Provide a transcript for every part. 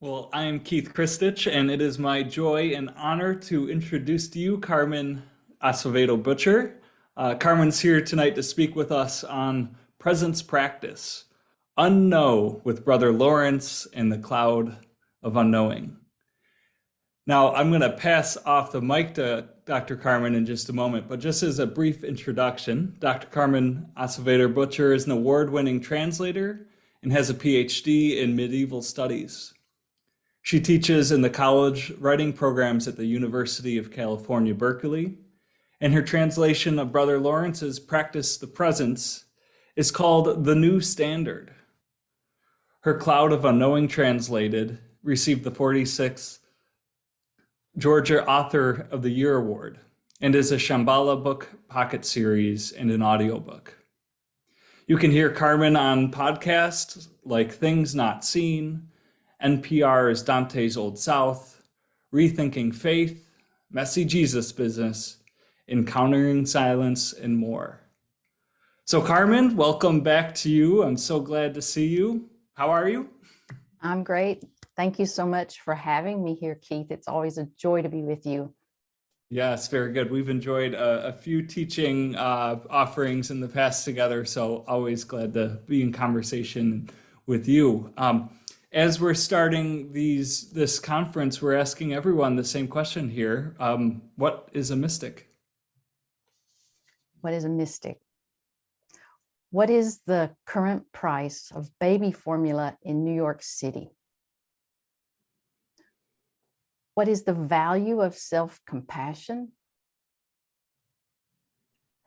Well, I am Keith Christich, and it is my joy and honor to introduce to you Carmen Acevedo Butcher. Carmen's here tonight to speak with us on presence practice, Unknow with Brother Lawrence and the Cloud of Unknowing. Now, I'm going to pass off the mic to Dr. Carmen in just a moment, but just as a brief introduction, Dr. Carmen Acevedo Butcher is an award-winning translator and has a PhD in medieval studies. She teaches in the college writing programs at the University of California, Berkeley, and her translation of Brother Lawrence's Practice the Presence is called The New Standard. Her Cloud of Unknowing Translated received the 46th Georgia Author of the Year Award and is a Shambhala book pocket series and an audiobook. You can hear Carmen on podcasts like Things Not Seen, NPR's Dante's Old South, Rethinking Faith, Messy Jesus Business, Encountering Silence, and more. So Carmen, welcome back to you. I'm so glad to see you. How are you? I'm great. Thank you so much for having me here, Keith. It's always a joy to be with you. Yes, very good. We've enjoyed a few teaching offerings in the past together, so always glad to be in conversation with you. As we're starting this conference, we're asking everyone the same question here. What is a mystic? What is a mystic? What is the current price of baby formula in New York City? What is the value of self-compassion?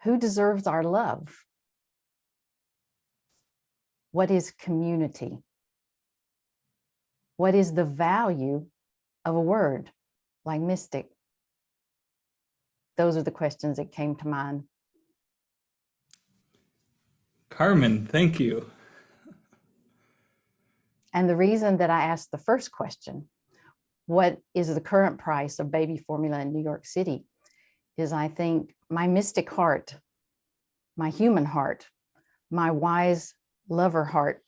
Who deserves our love? What is community? What is the value of a word like mystic? Those are the questions that came to mind. Carmen, thank you. And the reason that I asked the first question, what is the current price of baby formula in New York City, is I think my mystic heart, my human heart, my wise lover heart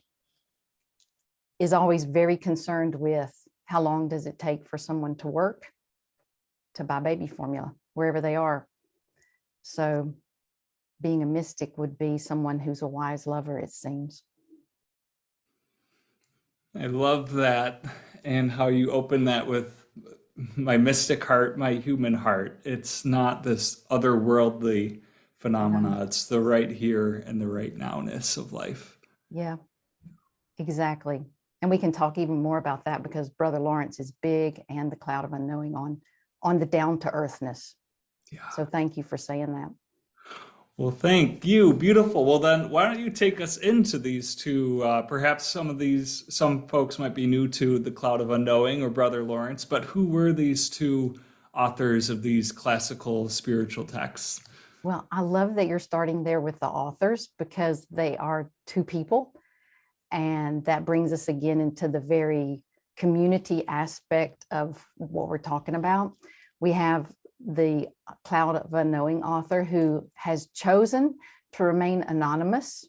is always very concerned with how long does it take for someone to work to buy baby formula, wherever they are. So being a mystic would be someone who's a wise lover, it seems. I love that and how you open that with my mystic heart, my human heart. It's not this otherworldly phenomena. It's the right here and the right nowness of life. Yeah, exactly. And we can talk even more about that because Brother Lawrence is big and the Cloud of Unknowing on the down-to-earthness. Yeah. So thank you for saying that. Well, thank you. Beautiful. Well, then why don't you take us into these two? Perhaps some folks might be new to the Cloud of Unknowing or Brother Lawrence, but who were these two authors of these classical spiritual texts? Well, I love that you're starting there with the authors because they are two people. And that brings us again into the very community aspect of what we're talking about. We have the Cloud of Unknowing author who has chosen to remain anonymous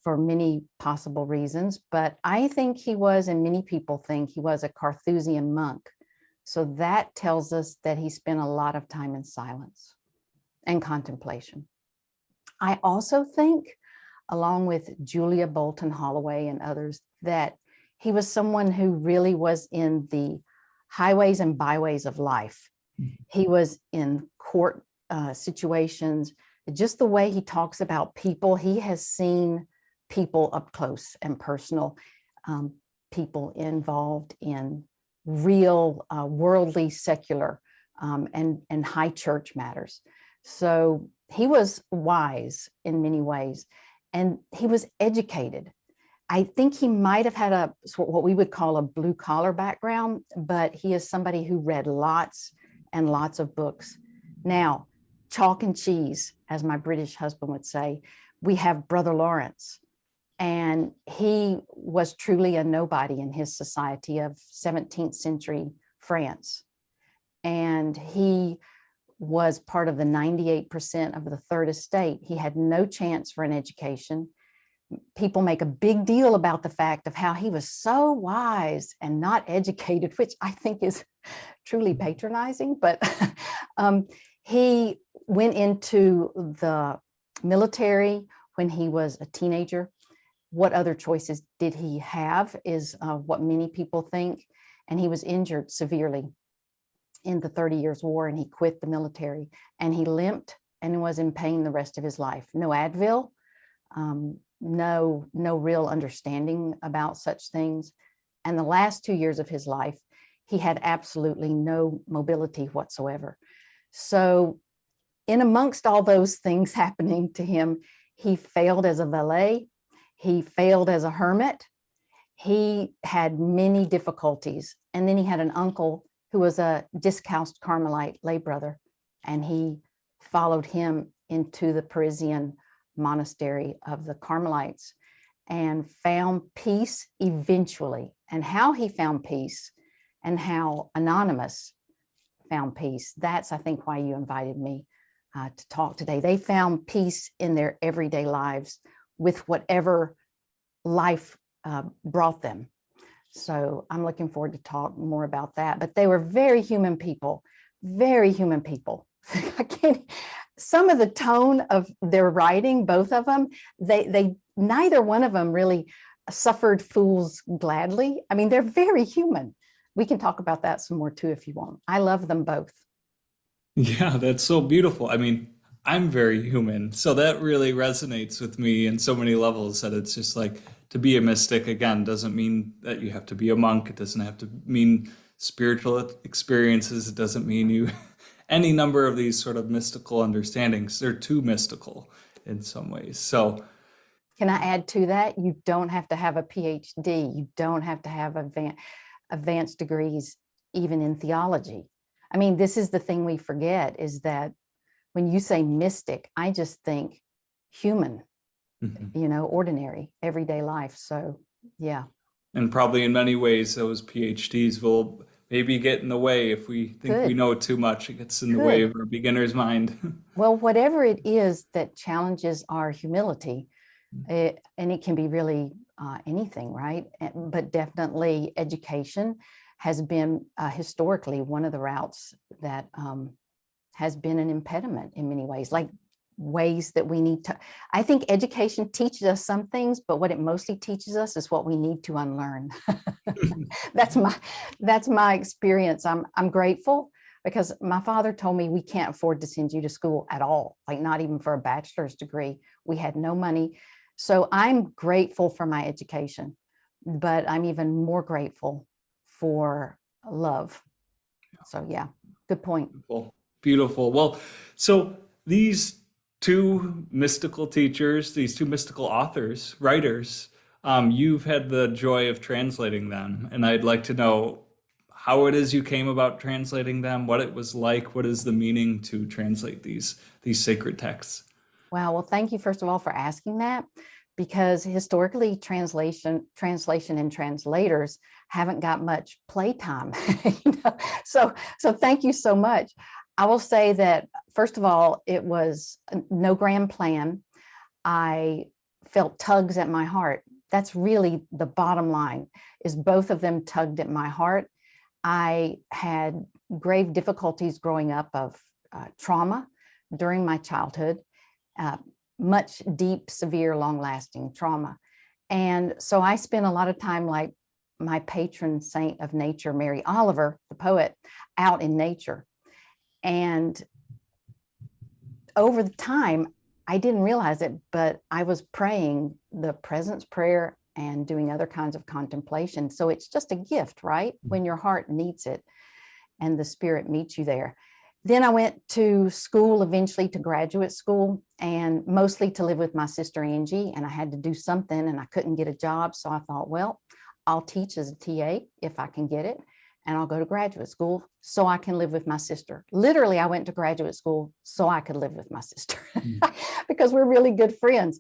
for many possible reasons, but I think he was, and many people think he was, a Carthusian monk. So that tells us that he spent a lot of time in silence and contemplation. I also think, along with Julia Bolton Holloway and others, that he was someone who really was in the highways and byways of life. He was in court situations, just the way he talks about people. He has seen people up close and personal, people involved in real worldly, secular, and high church matters. So he was wise in many ways, and he was educated. I think he might have had what we would call a blue collar background, but he is somebody who read lots and lots of books. Now, chalk and cheese, as my British husband would say, we have Brother Lawrence, and he was truly a nobody in his society of 17th century France. And he was part of the 98% of the Third Estate. He had no chance for an education. people make a big deal about the fact of how he was so wise and not educated, which I think is truly patronizing. But he went into the military when he was a teenager. What other choices did he have is what many people think. And he was injured severely in the 30 Years' War, and he quit the military, and he limped and was in pain the rest of his life. No Advil, no real understanding about such things. And the last 2 years of his life, he had absolutely no mobility whatsoever. So in amongst all those things happening to him, he failed as a valet, he failed as a hermit, he had many difficulties. And then he had an uncle who was a discalced Carmelite lay brother, and he followed him into the Parisian monastery of the Carmelites and found peace eventually. And how he found peace and how Anonymous found peace, that's, I think, why you invited me to talk today. They found peace in their everyday lives with whatever life brought them. So I'm looking forward to talk more about that. But they were very human people, very human people. I can't, some of the tone of their writing, both of them, they neither one of them really suffered fools gladly. I mean, they're very human. We can talk about that some more too if you want. I love them both. Yeah, that's so beautiful. I mean, I'm very human, so that really resonates with me in so many levels that it's just like to be a mystic again doesn't mean that you have to be a monk. It doesn't have to mean spiritual experiences. It doesn't mean you any number of these sort of mystical understandings. They're too mystical in some ways. So Can I add to that? You don't have to have a PhD. You don't have to have advanced degrees, even in theology. I mean, this is the thing we forget, is that when you say mystic, I just think human, you know, ordinary, everyday life. So, yeah. and probably in many ways, those PhDs will maybe get in the way if we think we Could. know too much. It gets in the way of our beginner's mind. Well, whatever it is that challenges our humility, and it can be really anything, right? But definitely education has been historically one of the routes that has been an impediment in many ways, like ways that we need to. I think education teaches us some things, but what it mostly teaches us is what we need to unlearn. That's my experience. I'm grateful, because my father told me we can't afford to send you to school at all, like not even for a bachelor's degree. We had no money. So I'm grateful for my education, but I'm even more grateful for love. So yeah, good point. Beautiful. Beautiful. Well, so these two mystical teachers, these two mystical authors, writers, you've had the joy of translating them, and I'd like to know how it is you came about translating them, what it was like, what is the meaning to translate these sacred texts? Wow. Well, thank you, first of all, for asking that, because historically translation and translators haven't got much playtime. You know? So thank you so much. I will say that, first of all, it was no grand plan. I felt tugs at my heart. That's really the bottom line, is both of them tugged at my heart. I had grave difficulties growing up of trauma during my childhood, much deep, severe, long-lasting trauma. And so I spent a lot of time, like my patron saint of nature, Mary Oliver, the poet, out in nature. And over the time, I didn't realize it, but I was praying the presence prayer and doing other kinds of contemplation. So it's just a gift, right? When your heart needs it and the spirit meets you there. Then I went to school, eventually to graduate school, and mostly to live with my sister Angie, and I had to do something and I couldn't get a job. So I thought, well, I'll teach as a TA if I can get it, and I'll go to graduate school so I can live with my sister. Literally, I went to graduate school so I could live with my sister because we're really good friends.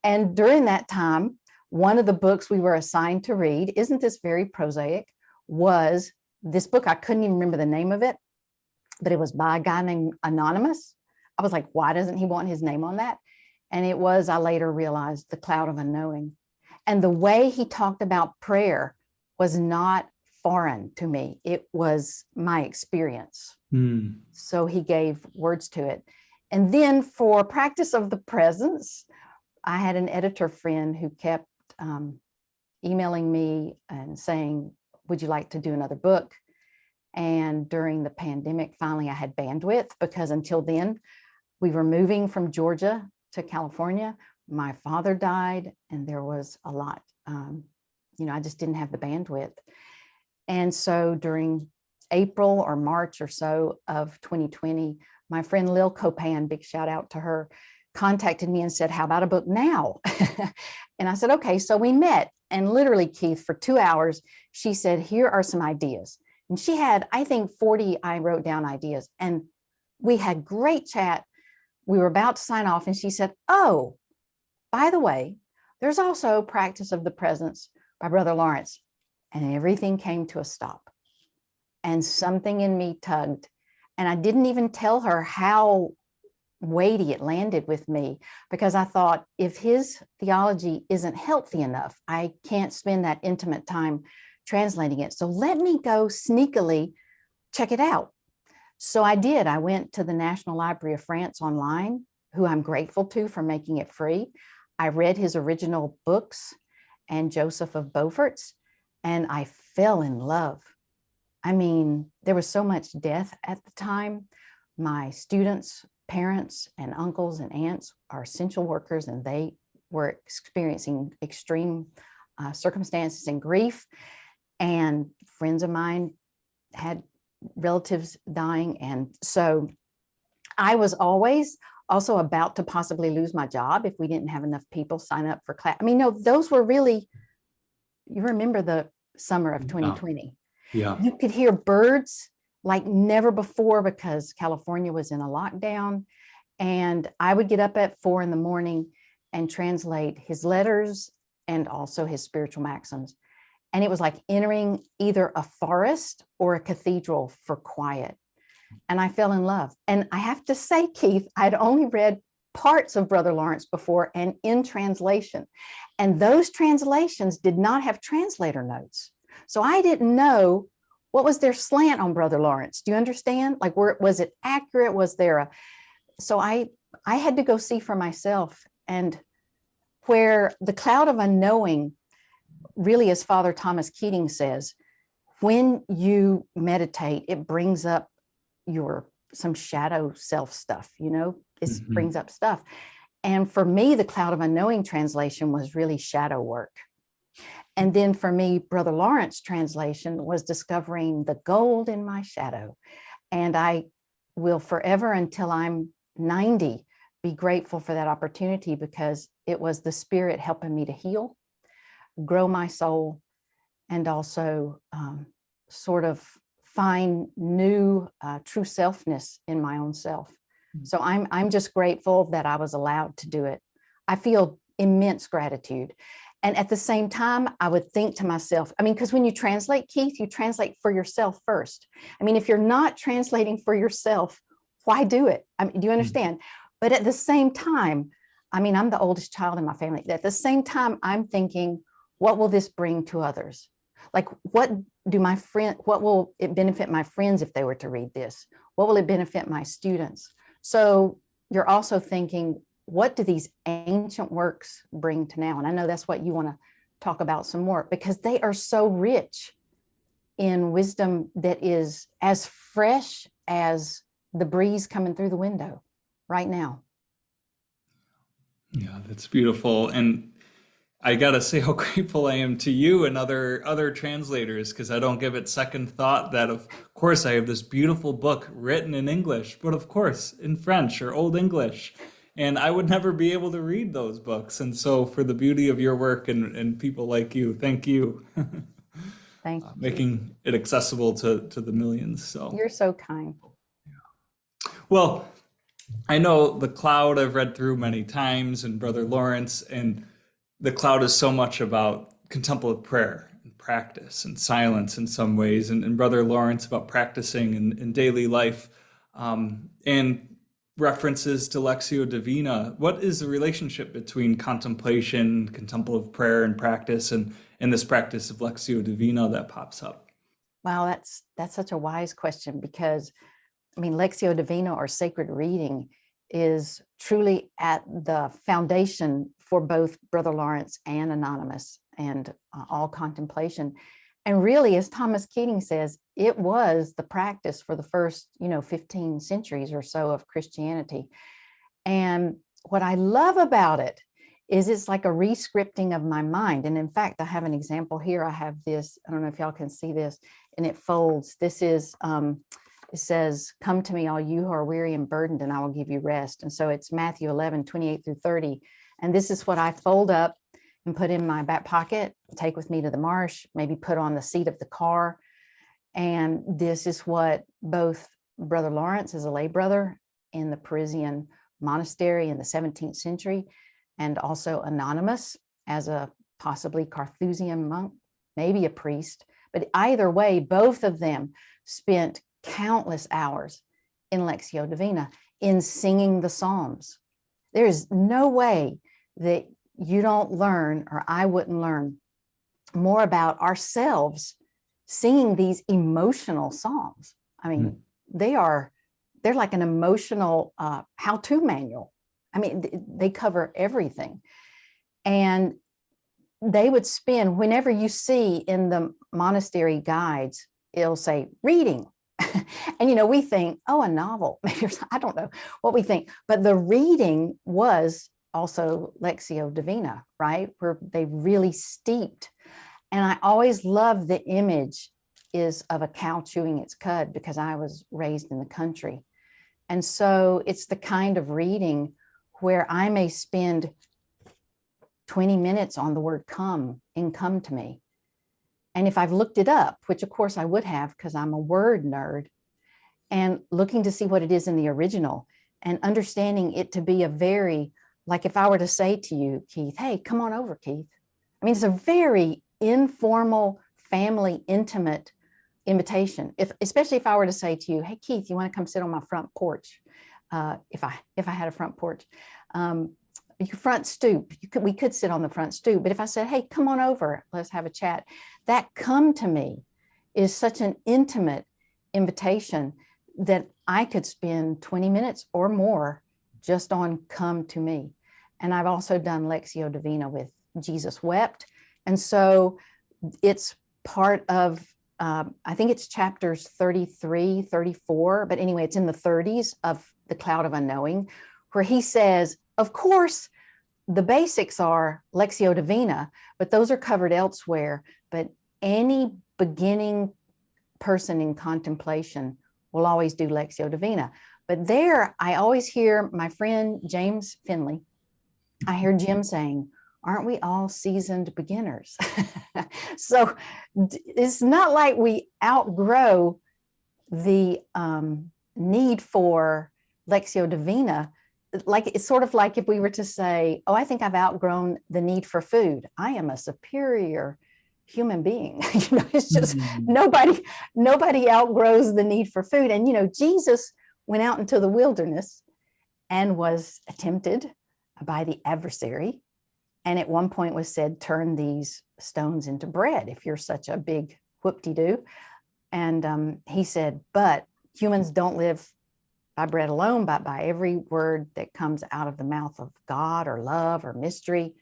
And during that time, one of the books we were assigned to read, isn't this very prosaic, was this book. I couldn't even remember the name of it, but it was by a guy named Anonymous. I was like, why doesn't he want his name on that? And it was, I later realized, the cloud of unknowing. And the way he talked about prayer was not foreign to me. It was my experience. So he gave words to it. And then for practice of the presence, I had an editor friend who kept emailing me and saying, would you like to do another book? And during the pandemic, finally I had bandwidth, because until then we were moving from Georgia to California. My father died and there was a lot, I just didn't have the bandwidth. And so during April or March or so of 2020, my friend Lil Copan, big shout out to her, contacted me and said, how about a book now? And I said, okay. So we met, and literally, Keith, for 2 hours, she said, here are some ideas. And she had, I think, 40, I wrote down ideas, and we had great chat. We were about to sign off, and she said, oh, by the way, there's also Practice of the Presence by Brother Lawrence. And everything came to a stop. And something in me tugged. And I didn't even tell her how weighty it landed with me, because I thought, if his theology isn't healthy enough, I can't spend that intimate time translating it. So let me go sneakily check it out. So I did. I went to the National Library of France online, who I'm grateful to for making it free. I read his original books and Joseph of Beaufort's, and I fell in love. I mean, there was so much death at the time. My students, parents, and uncles and aunts are essential workers, and they were experiencing extreme circumstances and grief. And friends of mine had relatives dying. And so I was always also about to possibly lose my job if we didn't have enough people sign up for class. I mean, no, those were really, you remember the summer of 2020. Yeah. You could hear birds like never before, because California was in a lockdown. And I would get up at 4 a.m. and translate his letters and also his spiritual maxims. And it was like entering either a forest or a cathedral for quiet. And I fell in love. And I have to say, Keith, I'd only read parts of Brother Lawrence before, and in translation. And those translations did not have translator notes. So I didn't know what was their slant on Brother Lawrence. Do you understand? Like, was it accurate? Was there a, so I had to go see for myself. And where the cloud of unknowing really, as Father Thomas Keating says, when you meditate, it brings up some shadow self stuff, it brings up stuff. And for me, the cloud of unknowing translation was really shadow work. And then for me, Brother Lawrence translation was discovering the gold in my shadow. And I will forever, until I'm 90, be grateful for that opportunity, because it was the Spirit helping me to heal, grow my soul, and also sort of find new true selfness in my own self. So I'm just grateful that I was allowed to do it. I feel immense gratitude. And at the same time, I would think to myself, because when you translate, Keith, you translate for yourself first. If you're not translating for yourself, why do it? Do you understand? But at the same time, I'm the oldest child in my family. At the same time, I'm thinking, what will this bring to others? Like, what will it benefit my friends if they were to read this? What will it benefit my students? So you're also thinking, what do these ancient works bring to now? And I know that's what you want to talk about some more, because they are so rich in wisdom that is as fresh as the breeze coming through the window right now. Yeah, that's beautiful. And I gotta say how grateful I am to you and other translators, because I don't give it second thought that of course I have this beautiful book written in English, but of course in French or Old English. And I would never be able to read those books. And so for the beauty of your work and people like you, thank you. Thank you. Making it accessible to the millions. So you're so kind. Well, I know The Cloud I've read through many times, and Brother Lawrence, and The Cloud is so much about contemplative prayer and practice and silence in some ways, and Brother Lawrence about practicing in daily life. And references to Lectio Divina. What is the relationship between contemplation, contemplative prayer and practice, and this practice of Lectio Divina that pops up? Wow, that's such a wise question, because I mean, Lectio Divina, or sacred reading, is truly at the foundation for both Brother Lawrence and Anonymous and all contemplation. And really, as Thomas Keating says, it was the practice for the first, 15 centuries or so of Christianity. And what I love about it is it's like a re-scripting of my mind. And in fact, I have an example here. I have this, I don't know if y'all can see this, and it folds. This is, it says, "Come to me, all you who are weary and burdened, and I will give you rest." And so it's Matthew 11:28-30. And this is what I fold up and put in my back pocket, take with me to the marsh, maybe put on the seat of the car. And this is what both Brother Lawrence, as a lay brother in the Parisian monastery in the 17th century, and also Anonymous as a possibly Carthusian monk, maybe a priest, but either way, both of them spent countless hours in Lectio Divina, in singing the Psalms. There is no way that you don't learn, or I wouldn't learn, more about ourselves singing these emotional songs. I mean, they're like an emotional how-to manual. I mean, they cover everything. And they would spend, whenever you see in the monastery guides, it'll say reading. And, we think, oh, a novel, I don't know what we think, but the reading was also Lectio Divina, right? Where they really steeped. And I always love the image is of a cow chewing its cud, because I was raised in the country. And so it's the kind of reading where I may spend 20 minutes on the word come in "Come to Me." And if I've looked it up, which of course I would have, because I'm a word nerd, and looking to see what it is in the original and understanding it to be a very, like if I were to say to you, Keith, "Hey, come on over, Keith." I mean, it's a very informal, family, intimate invitation. Especially if I were to say to you, "Hey, Keith, you want to come sit on my front porch?" If I had a front porch, your front stoop, we could sit on the front stoop. But if I said, "Hey, come on over, let's have a chat," that "come to me" is such an intimate invitation that I could spend 20 minutes or more just on "come to me." And I've also done Lectio Divina with Jesus Wept. And so it's part of, I think it's chapters 33, 34, but anyway, it's in the 30s of The Cloud of Unknowing, where he says, of course, the basics are Lectio Divina, but those are covered elsewhere. But any beginning person in contemplation will always do Lectio Divina. But there, I always hear my friend James Finley, I hear Jim saying, "Aren't we all seasoned beginners?" So it's not like we outgrow the need for Lectio Divina. Like, it's sort of like if we were to say, "Oh, I think I've outgrown the need for food. I am a superior human being." It's just nobody outgrows the need for food. And, Jesus went out into the wilderness and was tempted by the adversary. And at one point was said, "Turn these stones into bread if you're such a big whoop-de-doo." And he said, "But humans don't live by bread alone, but by every word that comes out of the mouth of God, or love, or mystery."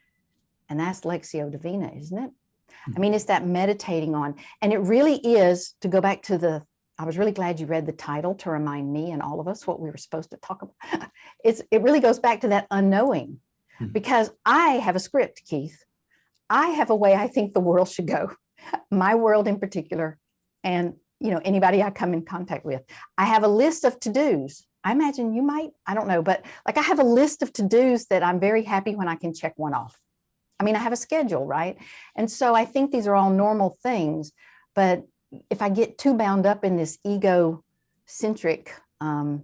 And that's Lectio Divina, isn't it? I mean, it's that meditating on, and it really is, to go back to I was really glad you read the title to remind me and all of us what we were supposed to talk about. It really goes back to that unknowing, because I have a script, Keith. I have a way I think the world should go, my world in particular, and anybody I come in contact with. I have a list of to-dos. I imagine you might, I don't know, but like I have a list of to-dos that I'm very happy when I can check one off. I mean, I have a schedule, right? And so I think these are all normal things, but if I get too bound up in this egocentric, the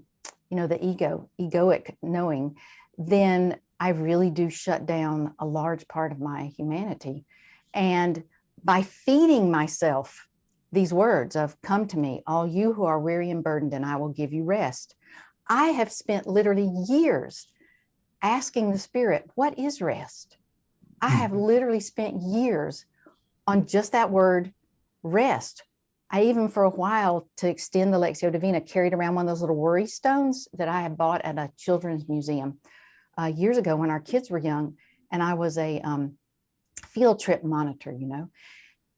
egoic knowing, then I really do shut down a large part of my humanity. And by feeding myself these words of "come to me, all you who are weary and burdened, and I will give you rest," I have spent literally years asking the Spirit, what is rest? I have literally spent years on just that word, rest. I even for a while, to extend the Lectio Divina, carried around one of those little worry stones that I had bought at a children's museum years ago when our kids were young. And I was a field trip monitor, you know,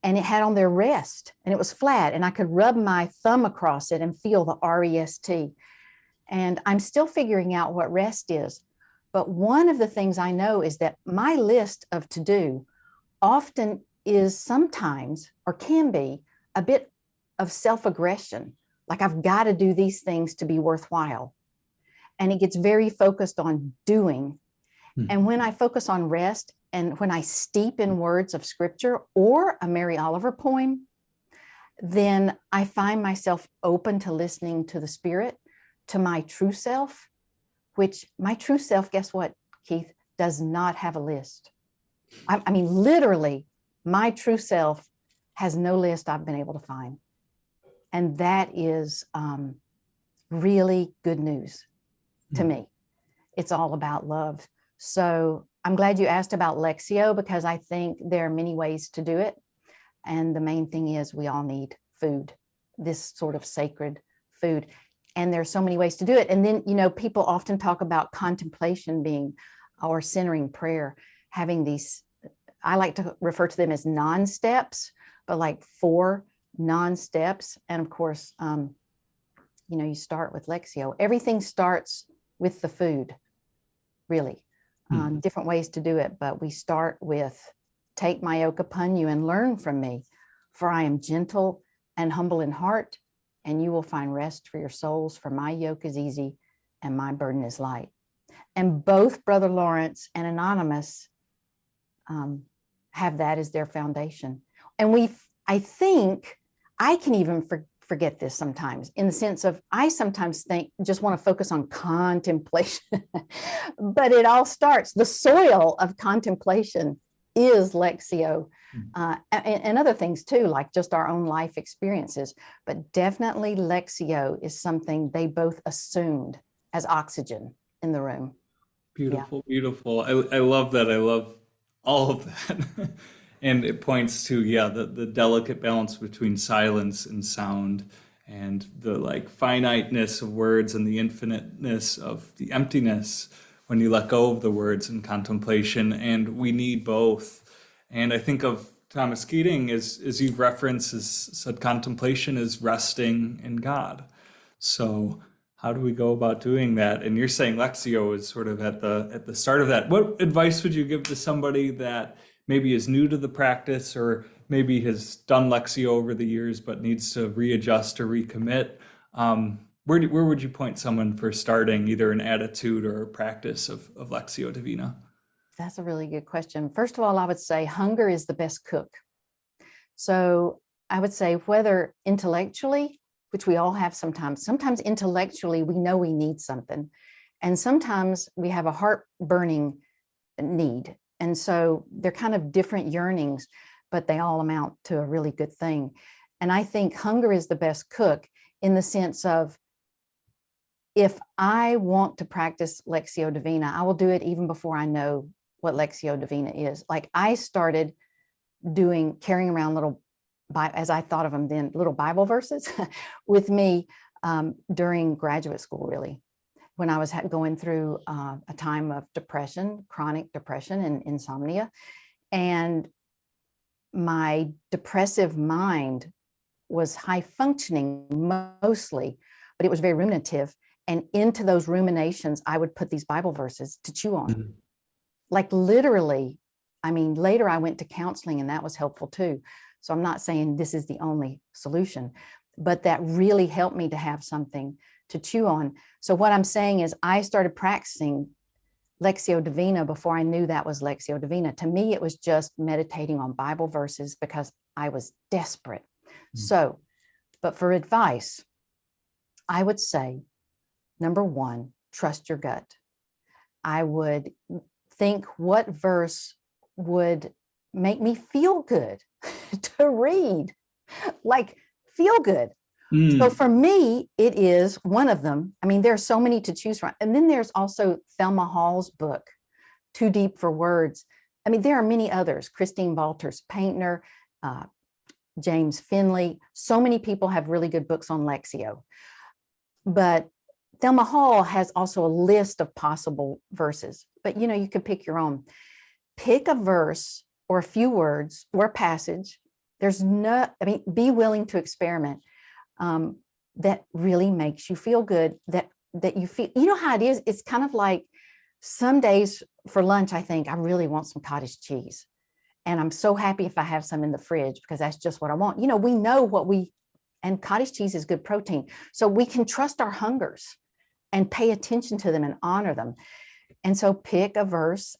and it had on there rest, and it was flat, and I could rub my thumb across it and feel the R-E-S-T. And I'm still figuring out what rest is. But one of the things I know is that my list of to do often is sometimes, or can be, a bit of self-aggression. Like I've got to do these things to be worthwhile. And it gets very focused on doing. And when I focus on rest, and when I steep in words of scripture or a Mary Oliver poem, then I find myself open to listening to the Spirit, to my true self, which my true self, guess what, Keith, does not have a list. I mean, literally, my true self has no list I've been able to find. And that is really good news to me. It's all about love. So I'm glad you asked about Lectio, because I think there are many ways to do it. And the main thing is we all need food, this sort of sacred food. And there's so many ways to do it. And then, you know, people often talk about contemplation being, or centering prayer, having these, I like to refer to them as non-steps, but like 4 non-steps. And of course, you know, you start with Lectio. Everything starts with the food, really. Different ways to do it, but we start with, take my yoke upon you and learn from me, for I am gentle and humble in heart, and you will find rest for your souls, for my yoke is easy and my burden is light. And both Brother Lawrence and Anonymous have that as their foundation. And I think I can even forget this sometimes, in the sense of, I sometimes think, just want to focus on contemplation, but it all starts, the soil of contemplation is Lectio, and other things too, like just our own life experiences. But definitely Lectio is something they both assumed as oxygen in the room. Beautiful, beautiful. I love that. I love all of that. And it points to, yeah, the delicate balance between silence and sound, and the like finiteness of words and the infiniteness of the emptiness when you let go of the words in contemplation. And we need both. And I think of Thomas Keating, as you've referenced, as said, contemplation is resting in God. So how do we go about doing that? And you're saying Lectio is sort of at the start of that. What advice would you give to somebody that maybe is new to the practice, or maybe has done Lectio over the years but needs to readjust or recommit? Where would you point someone for starting either an attitude or a practice of Lectio Divina? That's a really good question. First of all, I would say hunger is the best cook. So I would say, whether intellectually, which we all have sometimes intellectually we know we need something, and sometimes we have a heart burning need. And so they're kind of different yearnings, but they all amount to a really good thing. And I think hunger is the best cook, in the sense of, if I want to practice Lectio Divina, I will do it even before I know what Lectio Divina is. Like, I started carrying around little, as I thought of them then, little Bible verses with me during graduate school, really, when I was going through a time of depression, chronic depression and insomnia. And my depressive mind was high functioning mostly, but it was very ruminative. And into those ruminations, I would put these Bible verses to chew on. Like, literally, I mean, later I went to counseling, and that was helpful too. So I'm not saying this is the only solution, but that really helped me to have something to chew on. So what I'm saying is, I started practicing Lectio Divina before I knew that was Lectio Divina. To me, it was just meditating on Bible verses because I was desperate. So, but for advice, I would say, number 1, trust your gut. I would think, what verse would make me feel good to read? Like, feel good. So for me, it is one of them. I mean, there are so many to choose from. And then there's also Thelma Hall's book, Too Deep for Words. I mean, there are many others, Christine Walters Paintner, James Finley. So many people have really good books on Lectio. But Thelma Hall has also a list of possible verses, but you know, you could pick your own. Pick a verse or a few words or a passage. There's no, I mean, be willing to experiment. That really makes you feel good, that you feel, you know how it is. It's kind of like some days for lunch, I think I really want some cottage cheese. And I'm so happy if I have some in the fridge because that's just what I want. You know, we know what and cottage cheese is good protein. So we can trust our hungers and pay attention to them and honor them. And so pick a verse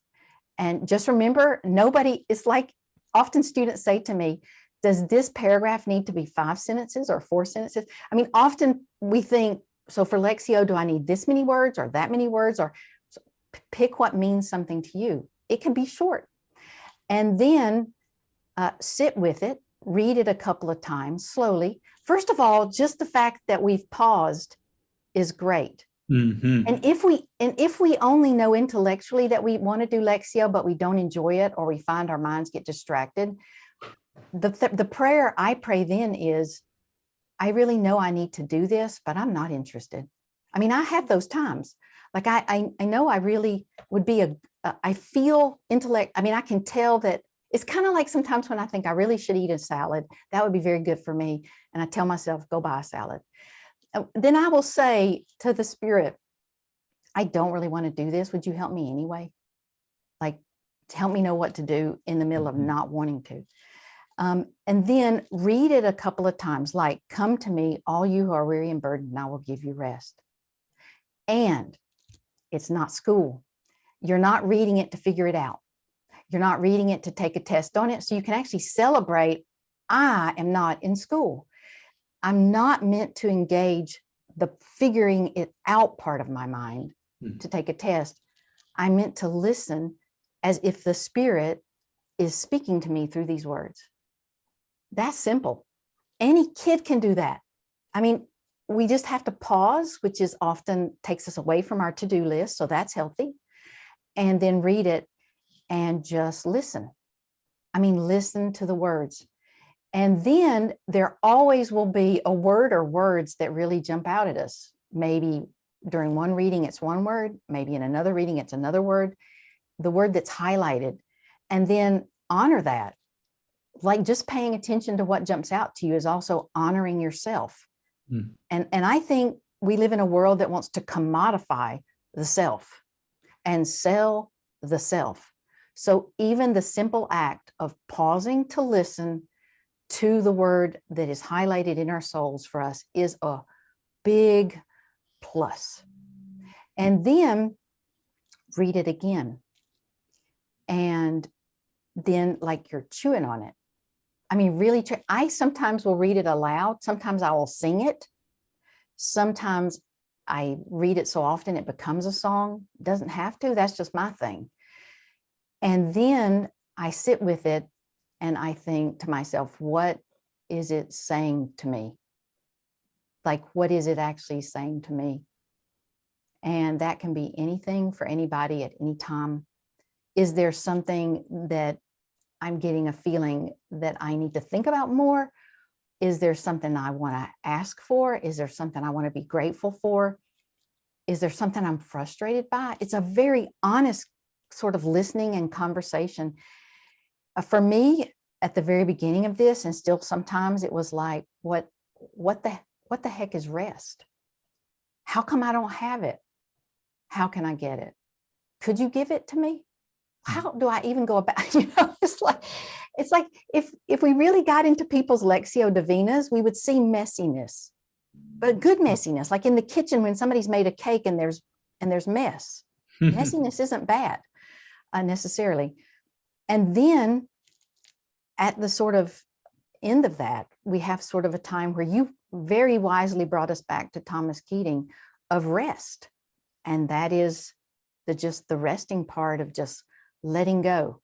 and just remember, it's like often students say to me, does this paragraph need to be 5 sentences or 4 sentences? I mean, often we think, so for Lectio, do I need this many words or that many words? Or so pick what means something to you. It can be short. And then sit with it, read it a couple of times slowly. First of all, just the fact that we've paused is great. And if we only know intellectually that we want to do Lectio, but we don't enjoy it, or we find our minds get distracted, the prayer I pray then is, I really know I need to do this, but I'm not interested. I mean, I have those times. Like I know I really would be I feel intellect. I mean, I can tell that it's kind of like sometimes when I think I really should eat a salad, that would be very good for me. And I tell myself, go buy a salad. Then I will say to the Spirit, I don't really want to do this. Would you help me anyway? Like, help me know what to do in the middle of not wanting to. And then read it a couple of times, like, come to me, all you who are weary and burdened, and I will give you rest. And it's not school. You're not reading it to figure it out. You're not reading it to take a test on it. So you can actually celebrate, I am not in school. I'm not meant to engage the figuring it out part of my mind to take a test. I'm meant to listen as if the Spirit is speaking to me through these words. That's simple. Any kid can do that. I mean, we just have to pause, which is often takes us away from our to-do list. So that's healthy. And then read it and just listen. I mean, listen to the words. And then there always will be a word or words that really jump out at us. Maybe during one reading, it's one word. Maybe in another reading, it's another word. The word that's highlighted. And then honor that. Like just paying attention to what jumps out to you is also honoring yourself. And I think we live in a world that wants to commodify the self and sell the self. So even the simple act of pausing to listen to the word that is highlighted in our souls for us is a big plus. And then read it again. And then like you're chewing on it. I mean, really, I sometimes will read it aloud. Sometimes I will sing it. Sometimes I read it so often it becomes a song. Doesn't have to. That's just my thing. And then I sit with it and I think to myself, what is it saying to me? Like, what is it actually saying to me? And that can be anything for anybody at any time. Is there something that I'm getting a feeling that I need to think about more? Is there something I want to ask for? Is there something I want to be grateful for? Is there something I'm frustrated by? It's a very honest sort of listening and conversation. For me, at the very beginning of this, and still sometimes it was like, what the heck is rest? How come I don't have it? How can I get it? Could you give it to me? How do I even go about, it's like if we really got into people's Lectio Divinas, we would see messiness, but good messiness, like in the kitchen when somebody's made a cake and there's mess. Messiness isn't bad necessarily. And then at the sort of end of that, we have sort of a time where you very wisely brought us back to Thomas Keating of rest. And that is the resting part of just letting go.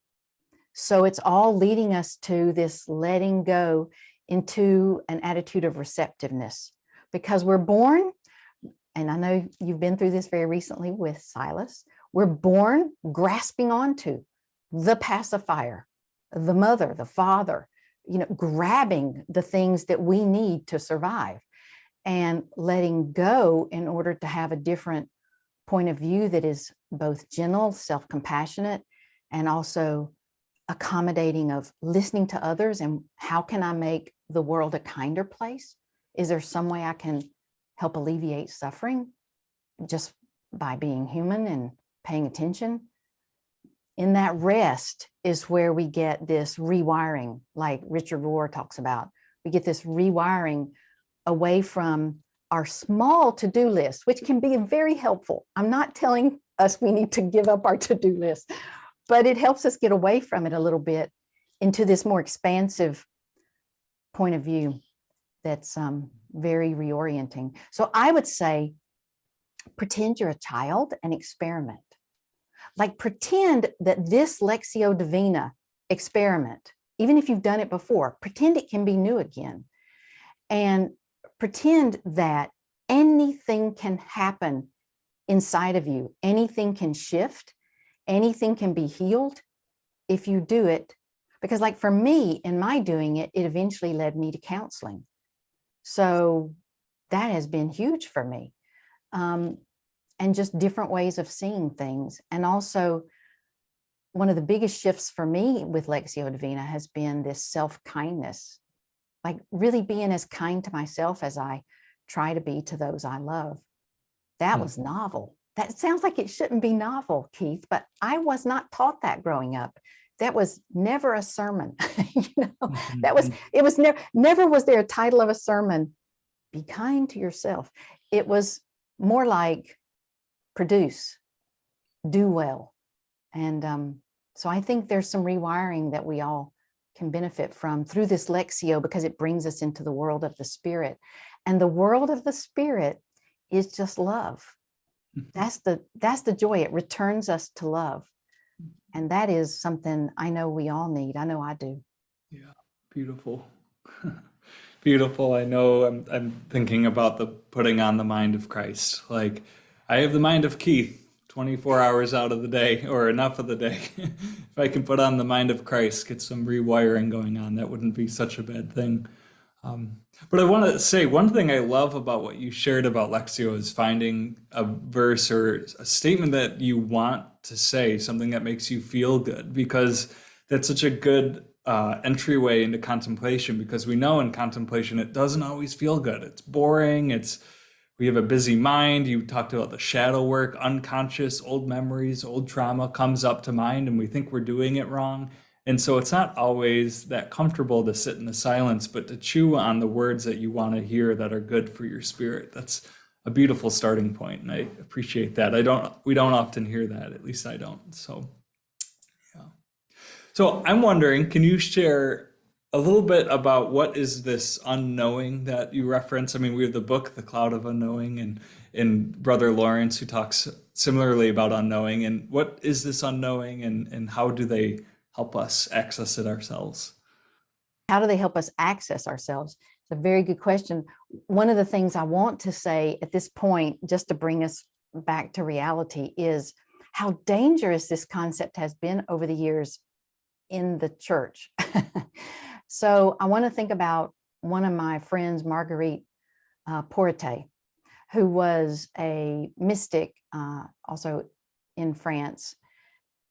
So it's all leading us to this letting go into an attitude of receptiveness. because we're born, and I know you've been through this very recently with Silas, we're born grasping onto the pacifier, the mother, the father, grabbing the things that we need to survive and letting go in order to have a different point of view that is both gentle, self-compassionate, and also accommodating of listening to others. And how can I make the world a kinder place? Is there some way I can help alleviate suffering just by being human and paying attention? In that rest is where we get this rewiring, like Richard Rohr talks about. We get this rewiring away from our small to-do list, which can be very helpful. I'm not telling us we need to give up our to-do list, but it helps us get away from it a little bit into this more expansive point of view that's very reorienting. So I would say, pretend you're a child and experiment. Like, pretend that this Lectio Divina experiment, even if you've done it before, pretend it can be new again. And pretend that anything can happen inside of you. Anything can shift. Anything can be healed if you do it. Because like for me, in my doing it, it eventually led me to counseling. So that has been huge for me. And just different ways of seeing things. And also, one of the biggest shifts for me with Lectio Divina has been this self-kindness, like really being as kind to myself as I try to be to those I love. That was novel. That sounds like it shouldn't be novel, Keith, but I was not taught that growing up. That was never a sermon. It was never was there a title of a sermon, be kind to yourself. It was more like, produce, do well. And so I think there's some rewiring that we all can benefit from through this Lectio, because it brings us into the world of the Spirit. And the world of the Spirit is just love. That's the joy. It returns us to love. And that is something I know we all need. I know I do. Yeah, beautiful. Beautiful. I know I'm thinking about the putting on the mind of Christ. Like, I have the mind of Keith 24 hours out of the day, or enough of the day. If I can put on the mind of Christ, get some rewiring going on, that wouldn't be such a bad thing. But I want to say one thing I love about what you shared about Lectio is finding a verse or a statement that you want to say, something that makes you feel good, because that's such a good entryway into contemplation, because we know in contemplation it doesn't always feel good. It's boring. We have a busy mind. You talked about the shadow work, unconscious, old memories, old trauma comes up to mind, and we think we're doing it wrong. And so it's not always that comfortable to sit in the silence, but to chew on the words that you want to hear that are good for your spirit. That's a beautiful starting point, and I appreciate that. We don't often hear that, at least I don't. So, yeah. So I'm wondering, can you share a little bit about what is this unknowing that you reference? I mean, we have the book, The Cloud of Unknowing, and Brother Lawrence, who talks similarly about unknowing. And what is this unknowing, and how do they help us access it ourselves? How do they help us access ourselves? It's a very good question. One of the things I want to say at this point, just to bring us back to reality, is how dangerous this concept has been over the years in the church. So I want to think about one of my friends, Marguerite Porte, who was a mystic also in France.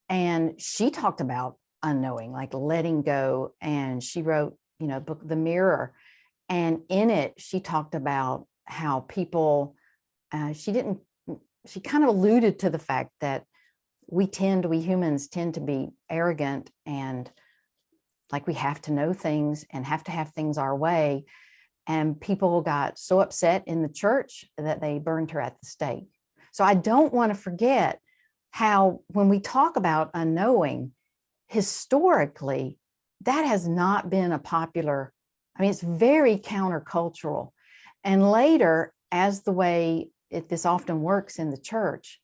And she talked about unknowing, like letting go. And she wrote, book, The Mirror. And in it, she talked about how people, she kind of alluded to the fact that we humans tend to be arrogant and like we have to know things and have to have things our way. And people got so upset in the church that they burned her at the stake. So I don't want to forget how, when we talk about unknowing, historically, that has not been a popular, it's very countercultural. And later, as the way this often works in the church,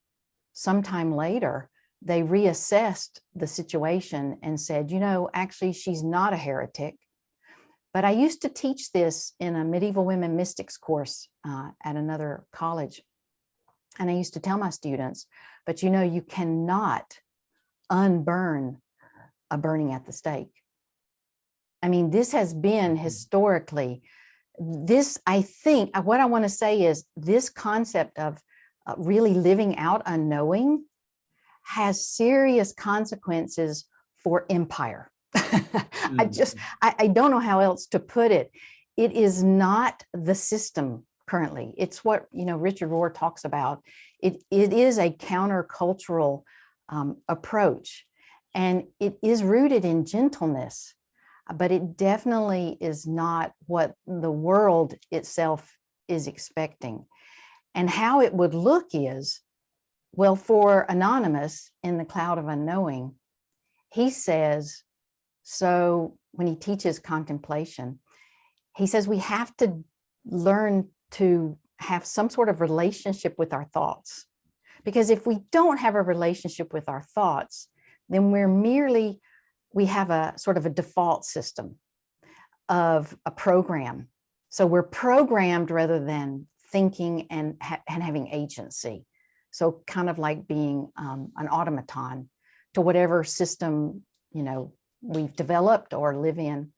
sometime later, they reassessed the situation and said, actually, she's not a heretic, But I used to teach this in a medieval women mystics course at another college. And I used to tell my students, but you know, you cannot unburn a burning at the stake. I mean, this has been historically, this, I think, what I want to say is this concept of really living out unknowing has serious consequences for empire. I don't know how else to put it. It is not the system currently. It's what, you know, Richard Rohr talks about. It is a countercultural approach, and it is rooted in gentleness, but it definitely is not what the world itself is expecting. And how it would look is, well, for Anonymous in the Cloud of Unknowing, he says, so when he teaches contemplation, he says we have to learn to have some sort of relationship with our thoughts. Because if we don't have a relationship with our thoughts, then we have a sort of a default system of a program. So we're programmed rather than thinking and having agency. So kind of like being an automaton to whatever system, you know, we've developed or live in.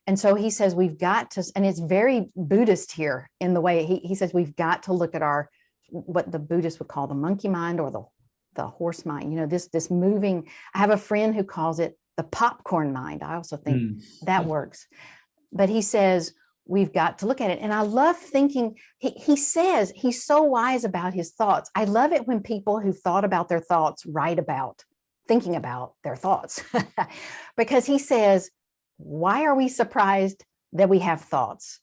And so he says we've got to, and it's very Buddhist here in the way he says we've got to look at our, what the Buddhists would call the monkey mind or the horse mind, you know, this moving. I have a friend who calls it the popcorn mind. I also think that works. But he says we've got to look at it. And I love thinking, he says he's so wise about his thoughts. I love it when people who've thought about their thoughts write about thinking about their thoughts. Because he says, why are we surprised that we have thoughts?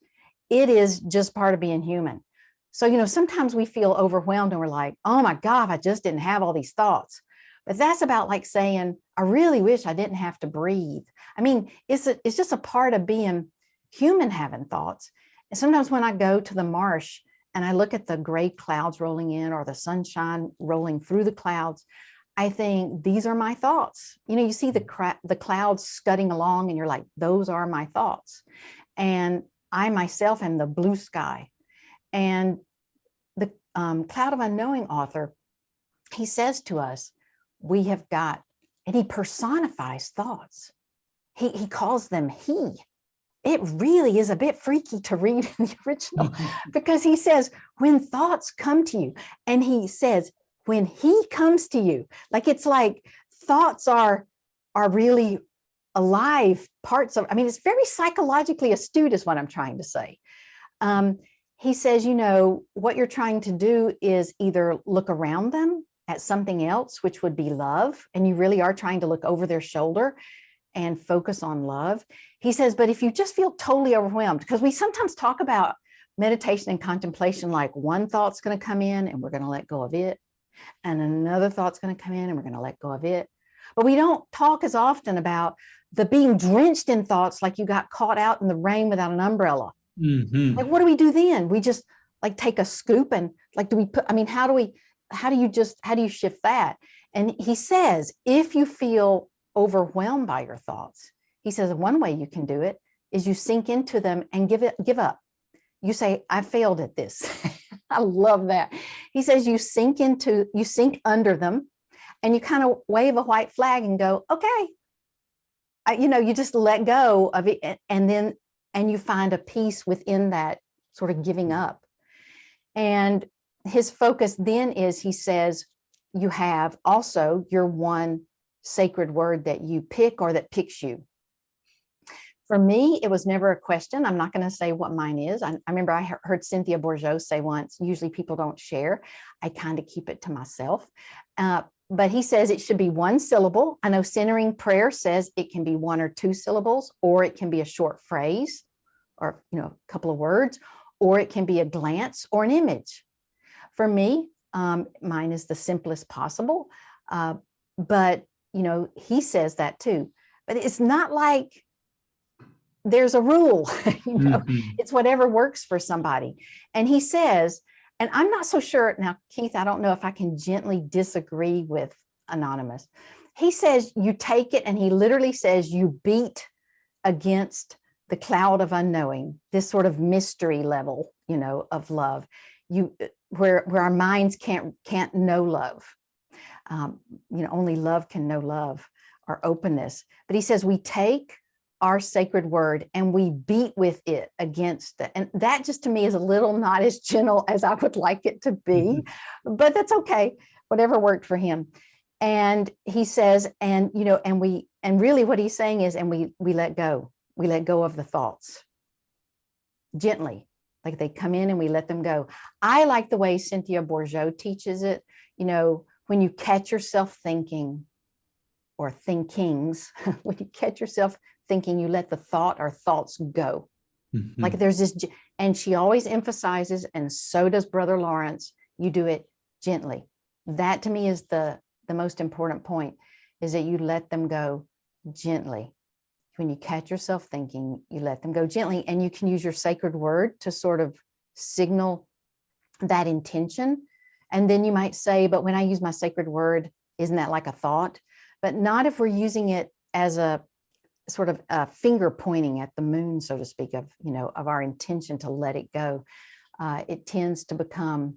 It is just part of being human. So, you know, sometimes we feel overwhelmed and we're like, oh my God, I just didn't have all these thoughts. But that's about like saying, I really wish I didn't have to breathe. I mean, it's just a part of being human, having thoughts. And sometimes when I go to the marsh and I look at the gray clouds rolling in or the sunshine rolling through the clouds, I think these are my thoughts. You know, you see the clouds scudding along and you're like, those are my thoughts. And I myself am the blue sky. And the Cloud of Unknowing author, he says to us, we have got, and he personifies thoughts. He calls them he. It really is a bit freaky to read in the original because he says, when thoughts come to you, and he says, when he comes to you, like it's like thoughts are really alive parts of, I mean, it's very psychologically astute is what I'm trying to say. He says, you know, what you're trying to do is either look around them at something else, which would be love, and you really are trying to look over their shoulder and focus on love. He says, but if you just feel totally overwhelmed, because we sometimes talk about meditation and contemplation, like one thought's going to come in and we're going to let go of it. And another thought's going to come in and we're going to let go of it. But we don't talk as often about the being drenched in thoughts, like you got caught out in the rain without an umbrella. Like, what do we do then? We just like take a scoop and like, do we put, I mean, how do you shift that? And he says, if you feel overwhelmed by your thoughts, he says one way you can do it is you sink into them and give up. You say, I failed at this. I love that. He says you sink under them and you kind of wave a white flag and go, okay. You know, you just let go of it and you find a peace within that sort of giving up. And his focus then is, he says, you have also your one sacred word that you pick or that picks you. For me, it was never a question. I'm not going to say what mine is. I remember I heard Cynthia Bourgeault say once, usually people don't share. I kind of keep it to myself. But he says it should be one syllable. I know centering prayer says it can be 1 or 2 syllables, or it can be a short phrase or, you know, a couple of words, or it can be a glance or an image. For me, mine is the simplest possible. But, you know, he says that too. But it's not like there's a rule, you know, it's whatever works for somebody. And he says, and I'm not so sure now, Keith, I don't know if I can gently disagree with Anonymous. He says you take it, and he literally says you beat against the cloud of unknowing, this sort of mystery level, of love, where our minds can't know love. Only love can know love, or openness. But he says we take our sacred word and we beat with it against it. And that just to me is a little not as gentle as I would like it to be, but that's okay. Whatever worked for him. And he says, and really what he's saying is, and we let go. We let go of the thoughts gently, like they come in and we let them go. I like the way Cynthia Bourgeot teaches it. When you catch yourself thinking, or thinkings, when you catch yourself thinking, you let the thought or thoughts go. Like there's this, and she always emphasizes, and so does Brother Lawrence, you do it gently. That to me is the most important point, is that you let them go gently. When you catch yourself thinking, you let them go gently, and you can use your sacred word to sort of signal that intention. And then you might say, but when I use my sacred word, isn't that like a thought? But not if we're using it as a sort of a finger pointing at the moon, so to speak, of our intention to let it go. It tends to become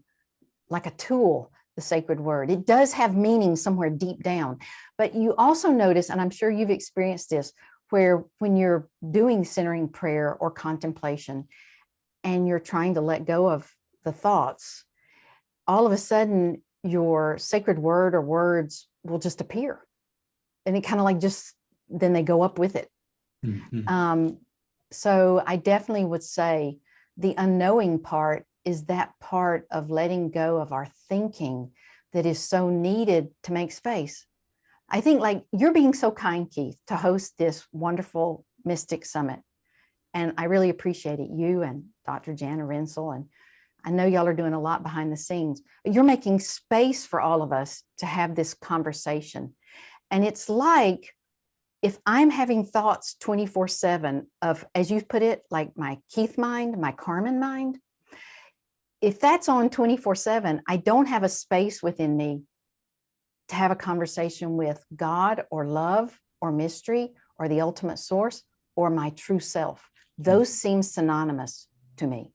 like a tool, the sacred word. It does have meaning somewhere deep down, but you also notice, and I'm sure you've experienced this, where when you're doing centering prayer or contemplation and you're trying to let go of the thoughts, all of a sudden your sacred word or words will just appear. And it kind of like then they go up with it. So I definitely would say the unknowing part is that part of letting go of our thinking that is so needed to make space. I think, like, you're being so kind, Keith, to host this wonderful Mystic Summit. And I really appreciate it. You and Dr. Jana Rensel, and I know y'all are doing a lot behind the scenes, but you're making space for all of us to have this conversation. And it's like, if I'm having thoughts 24/7 of, as you put it, like my Keith mind, my Carmen mind, if that's on 24/7, I don't have a space within me to have a conversation with God or love or mystery or the ultimate source or my true self. Those seem synonymous to me.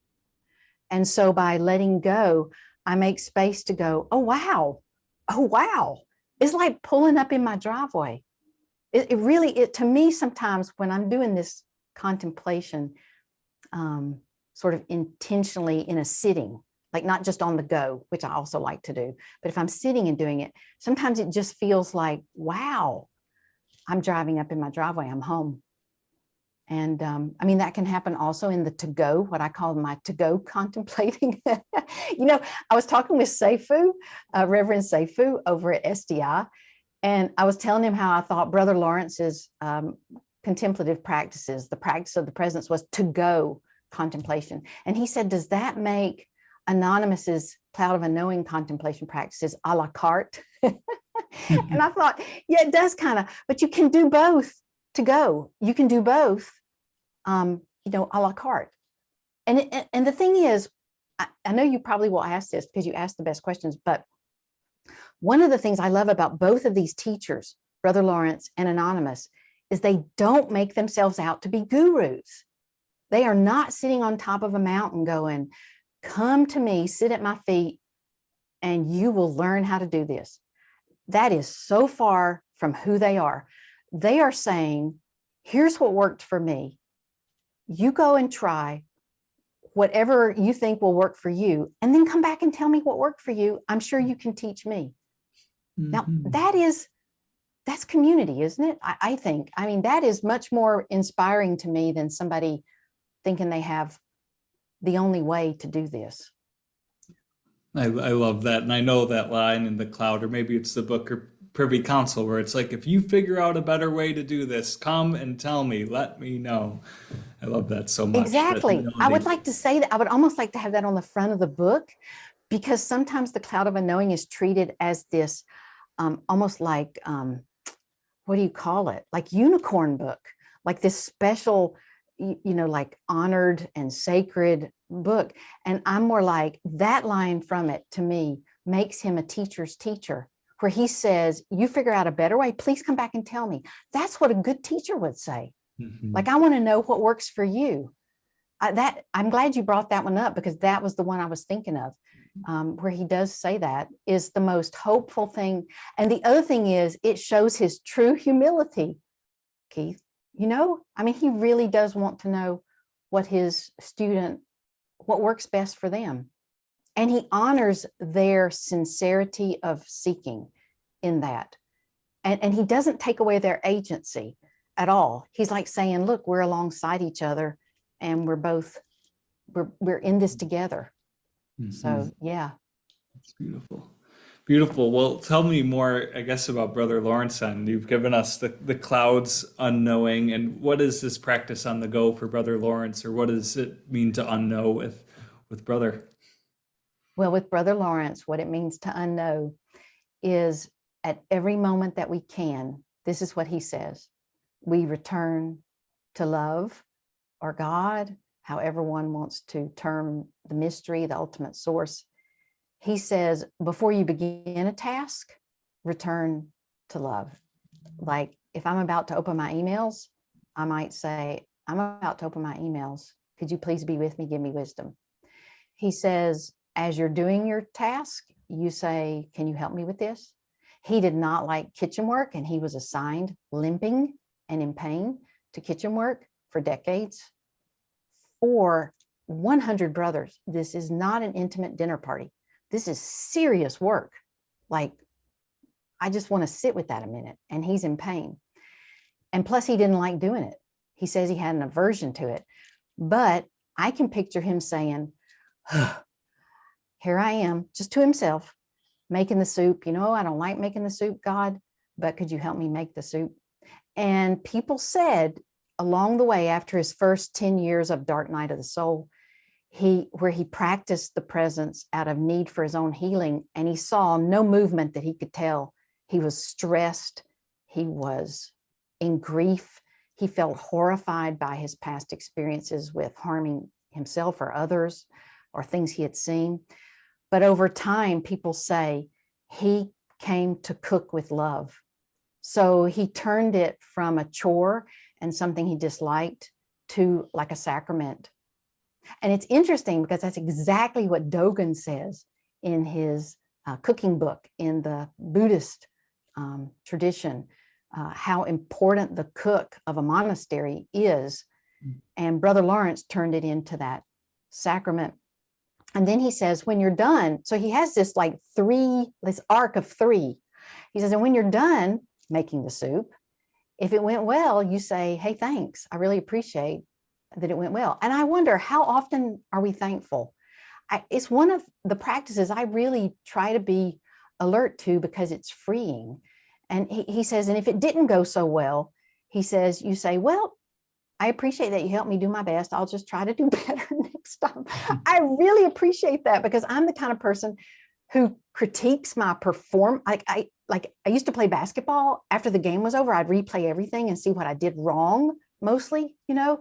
And so by letting go, I make space to go, oh, wow. It's like pulling up in my driveway. It really, to me, sometimes when I'm doing this contemplation, sort of intentionally in a sitting, like not just on the go, which I also like to do, but if I'm sitting and doing it, sometimes it just feels like, wow, I'm driving up in my driveway, I'm home. And that can happen also in the to-go, what I call my to-go contemplating. I was talking with Seifu, Reverend Seifu over at SDI, and I was telling him how I thought Brother Lawrence's contemplative practices, the practice of the presence, was to-go contemplation. And he said, does that make Anonymous's Cloud of Unknowing contemplation practices a la carte? And I thought, yeah, it does kind of, but you can do both to go. You can do both, a la carte. And the thing is, I know you probably will ask this because you ask the best questions, but one of the things I love about both of these teachers, Brother Lawrence and Anonymous, is they don't make themselves out to be gurus. They are not sitting on top of a mountain going, come to me, sit at my feet, and you will learn how to do this. That is so far from who they are. They are saying, here's what worked for me. You go and try whatever you think will work for you, and then come back and tell me what worked for you. I'm sure you can teach me. Now, that's community, isn't it? I think. That is much more inspiring to me than somebody thinking they have the only way to do this. I love that. And I know that line in the cloud, or maybe it's the book or Privy Council, where it's like, if you figure out a better way to do this, come and tell me, let me know. I love that so much. Exactly. I would like to say that. I would almost like to have that on the front of the book, because sometimes the Cloud of Unknowing is treated as this almost like, what do you call it? Like unicorn book, like this special, like honored and sacred book. And I'm more like, that line from it to me makes him a teacher's teacher, where he says, you figure out a better way, please come back and tell me. That's what a good teacher would say. Like, I want to know what works for you. I'm glad you brought that one up, because that was the one I was thinking of, where he does say that is the most hopeful thing. And the other thing is, it shows his true humility, Keith. You know, I mean, he really does want to know what his student, what works best for them. And he honors their sincerity of seeking in that. And he doesn't take away their agency at all. He's like saying, look, we're alongside each other, and we're in this together. So yeah. It's beautiful. Beautiful. Well, tell me more, I guess, about Brother Lawrence. And you've given us the clouds unknowing, and what is this practice on the go for Brother Lawrence, or what does it mean to unknow with Brother? Well, with Brother Lawrence, what it means to unknow is, at every moment that we can, this is what he says: we return to love, or God, however one wants to term the mystery, the ultimate source. He says, before you begin a task, return to love. Like, if I'm about to open my emails, I might say, I'm about to open my emails. Could you please be with me? Give me wisdom. He says, as you're doing your task, you say, can you help me with this? He did not like kitchen work, and he was assigned limping and in pain to kitchen work for decades. For 100 brothers, this is not an intimate dinner party. This is serious work. Like, I just want to sit with that a minute, and he's in pain. And plus, he didn't like doing it. He says he had an aversion to it. But I can picture him saying, here I am, just to himself, making the soup. You know, I don't like making the soup, God, but could you help me make the soup? And people said along the way, after his first 10 years of dark night of the soul, where he practiced the presence out of need for his own healing, and he saw no movement that he could tell. He was stressed. He was in grief. He felt horrified by his past experiences with harming himself or others, or things he had seen. But over time, people say he came to cook with love. So he turned it from a chore and something he disliked to like a sacrament. And it's interesting, because that's exactly what Dogen says in his cooking book in the Buddhist tradition, how important the cook of a monastery is. And Brother Lawrence turned it into that sacrament. And then he says, when you're done, so he has this this arc of three. He says, and when you're done making the soup, if it went well, you say, hey, thanks. I really appreciate that it went well. And I wonder, how often are we thankful? It's one of the practices I really try to be alert to, because it's freeing. And he says, and if it didn't go so well, he says, you say, well, I appreciate that you helped me do my best. I'll just try to do better next time. I really appreciate that, because I'm the kind of person who critiques my I used to play basketball. After the game was over, I'd replay everything and see what I did wrong, mostly, you know,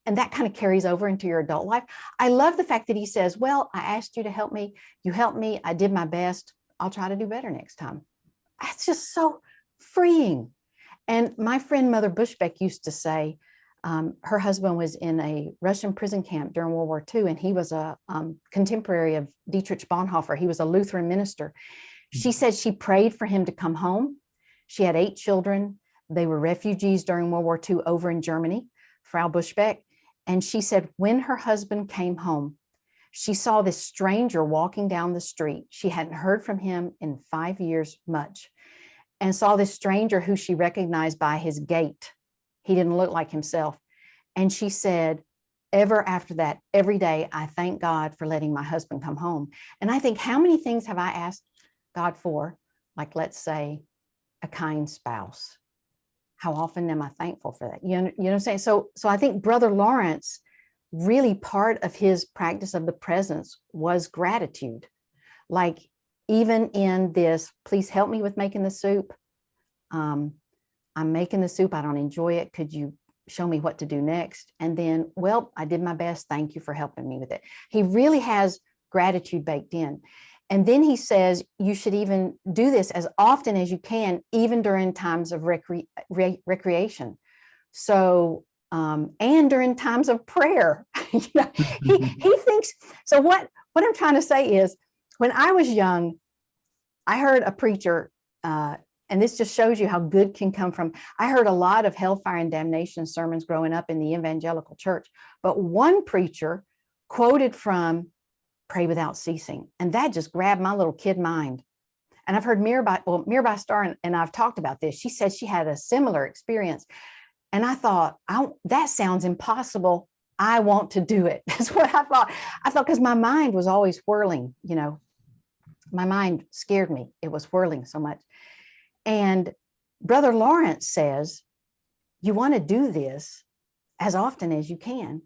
and that kind of carries over into your adult life. I love the fact that he says, well, I asked you to help me. You helped me. I did my best. I'll try to do better next time. That's just so freeing. And my friend Mother Bushbeck used to say, her husband was in a Russian prison camp during World War II, and he was a contemporary of Dietrich Bonhoeffer. He was a Lutheran minister. She said she prayed for him to come home. She had 8 children. They were refugees during World War II over in Germany, Frau Bushbeck. And she said when her husband came home, she saw this stranger walking down the street. She hadn't heard from him in 5 years much, and saw this stranger who she recognized by his gait. He didn't look like himself. And she said, ever after that, every day, I thank God for letting my husband come home. And I think, how many things have I asked God for? Like, let's say, a kind spouse. How often am I thankful for that? You know what I'm saying? So I think Brother Lawrence, really part of his practice of the presence was gratitude. Like, even in this, please help me with making the soup. I'm making the soup. I don't enjoy it. Could you show me what to do next? And then, well, I did my best. Thank you for helping me with it. He really has gratitude baked in. And then he says, you should even do this as often as you can, even during times of recreation. So and during times of prayer. He thinks, so what I'm trying to say is, when I was young, I heard a preacher, and this just shows you how good can come from, I heard a lot of hellfire and damnation sermons growing up in the evangelical church, but one preacher quoted from Pray Without Ceasing, and that just grabbed my little kid mind. And I've heard Mirabai Starr, and I've talked about this. She said she had a similar experience. And I thought, that sounds impossible. I want to do it. That's what I thought. Because my mind was always whirling, my mind scared me. It was whirling so much. And Brother Lawrence says, you want to do this as often as you can.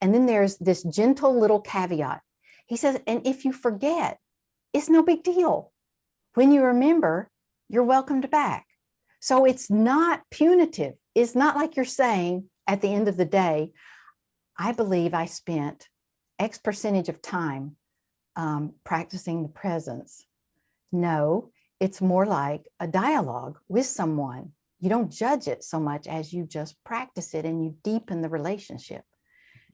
And then there's this gentle little caveat. He says, and if you forget, it's no big deal. When you remember, you're welcomed back. So it's not punitive. It's not like you're saying at the end of the day, I believe I spent X percentage of time practicing the presence. No, it's more like a dialogue with someone. You don't judge it so much as you just practice it, and you deepen the relationship.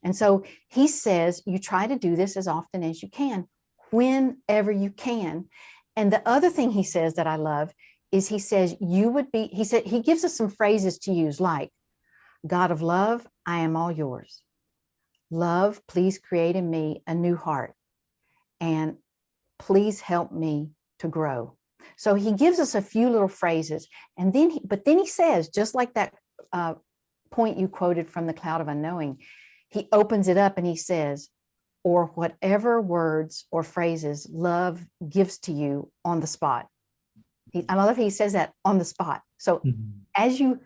And so he says, you try to do this as often as you can, whenever you can. And the other thing he says that I love is he says, he gives us some phrases to use, like, God of love, I am all yours. Love, please create in me a new heart. And please help me to grow. So he gives us a few little phrases. And then he says, just like that point you quoted from the Cloud of Unknowing, he opens it up and he says, or whatever words or phrases love gives to you on the spot. I love he says that, on the spot. So as you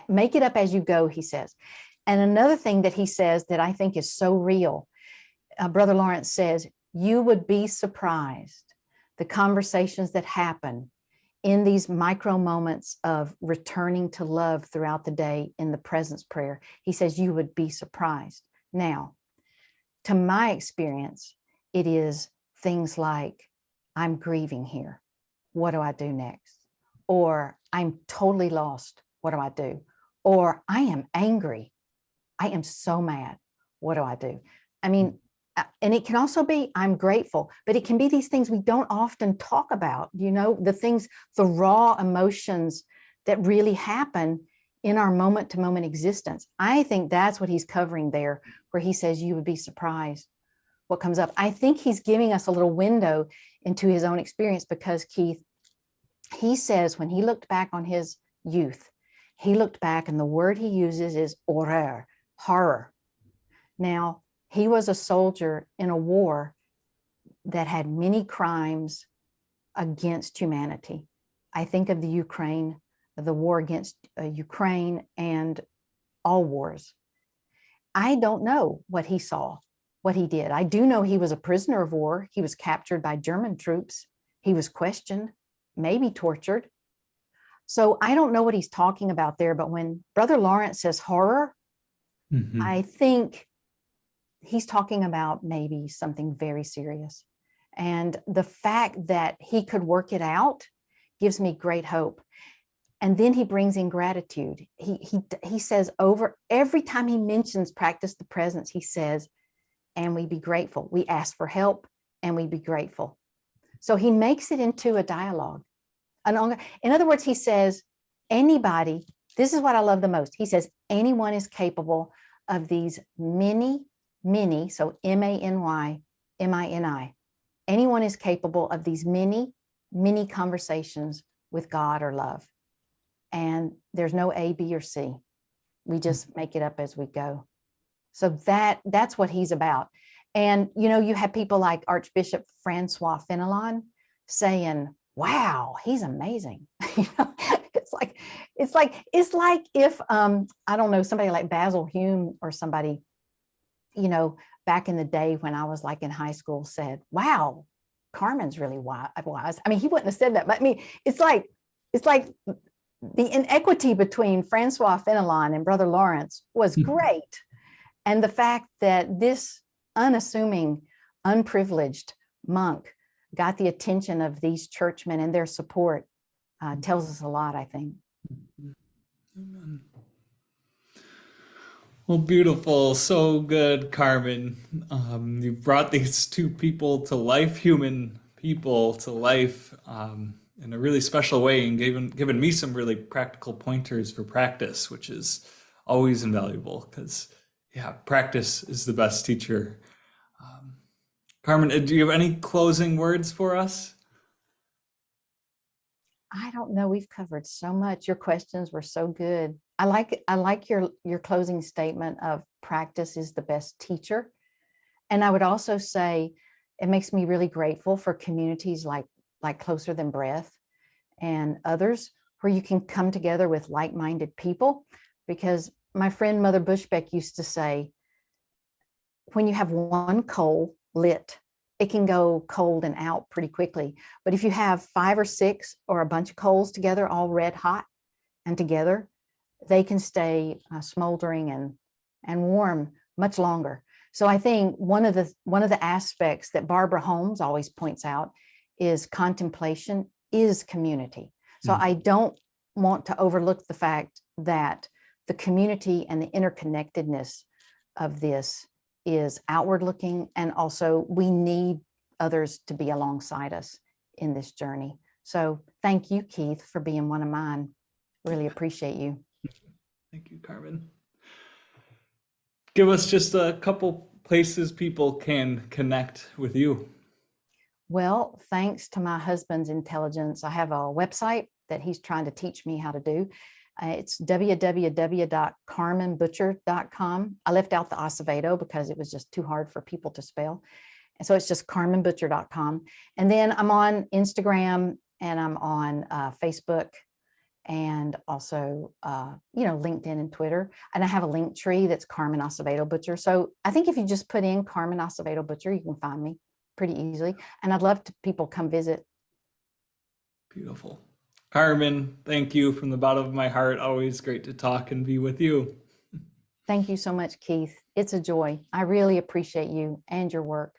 make it up as you go, he says. And another thing that he says that I think is so real, Brother Lawrence says, you would be surprised the conversations that happen in these micro moments of returning to love throughout the day in the presence prayer. He says, you would be surprised. Now, to my experience, it is things like, I'm grieving here. What do I do next? Or I'm totally lost. What do I do? Or I am angry. I am so mad. What do I do? I mean, and it can also be, I'm grateful, but it can be these things we don't often talk about, the things, the raw emotions that really happen in our moment to moment existence. I think that's what he's covering there, where he says, you would be surprised what comes up. I think he's giving us a little window into his own experience, because Keith, he says when he looked back on his youth, he looked back and the word he uses is horror, horror. Now, he was a soldier in a war that had many crimes against humanity. I think of the war against Ukraine and all wars. I don't know what he saw, what he did. I do know he was a prisoner of war. He was captured by German troops. He was questioned, maybe tortured. So I don't know what he's talking about there, but when Brother Lawrence says horror, I think he's talking about maybe something very serious. And the fact that he could work it out gives me great hope. And then he brings in gratitude. He says, over every time he mentions practice the presence, he says, and we be grateful. We ask for help and we be grateful. So he makes it into a dialogue. In other words, he says, anybody, this is what I love the most. He says, anyone is capable of these many, so M-A-N-Y, M-I-N-I. Anyone is capable of these many conversations with God or love. And there's no A, B, or C. We just make it up as we go. So that's what he's about. And, you have people like Archbishop Francois Fenelon saying, wow, he's amazing. It's like if, I don't know, somebody like Basil Hume or somebody, back in the day when I was like in high school said, wow, Carmen's really wise. I mean, he wouldn't have said that, but I mean, it's like the inequity between Francois Fenelon and Brother Lawrence was great. And the fact that this unassuming, unprivileged monk got the attention of these churchmen and their support tells us a lot, I think. Amen. Well, beautiful. So good, Carmen. You brought these two people to life, human people to life, in a really special way and given me some really practical pointers for practice, which is always invaluable because, yeah, practice is the best teacher. Carmen, do you have any closing words for us? I don't know. We've covered so much. Your questions were so good. I like your closing statement of practice is the best teacher. And I would also say it makes me really grateful for communities like Closer Than Breath and others where you can come together with like-minded people. Because my friend Mother Bushbeck used to say, when you have one coal lit, it can go cold and out pretty quickly. But if you have 5 or 6 or a bunch of coals together, all red hot and together, they can stay smoldering and warm much longer. So I think one of the aspects that Barbara Holmes always points out is contemplation is community. So I don't want to overlook the fact that the community and the interconnectedness of this is outward looking, and also we need others to be alongside us in this journey. So thank you, Keith, for being one of mine. Really appreciate you. Thank you, Carmen. Give us just a couple places people can connect with you. Well, thanks to my husband's intelligence, I have a website that he's trying to teach me how to do. It's www.carmenbutcher.com. I left out the Acevedo because it was just too hard for people to spell. And so it's just carmenbutcher.com. And then I'm on Instagram and I'm on Facebook and also, LinkedIn and Twitter. And I have a link tree that's Carmen Acevedo Butcher. So I think if you just put in Carmen Acevedo Butcher, you can find me pretty easily. And I'd love to people come visit. Beautiful. Carmen, thank you from the bottom of my heart. Always great to talk and be with you. Thank you so much, Keith. It's a joy. I really appreciate you and your work.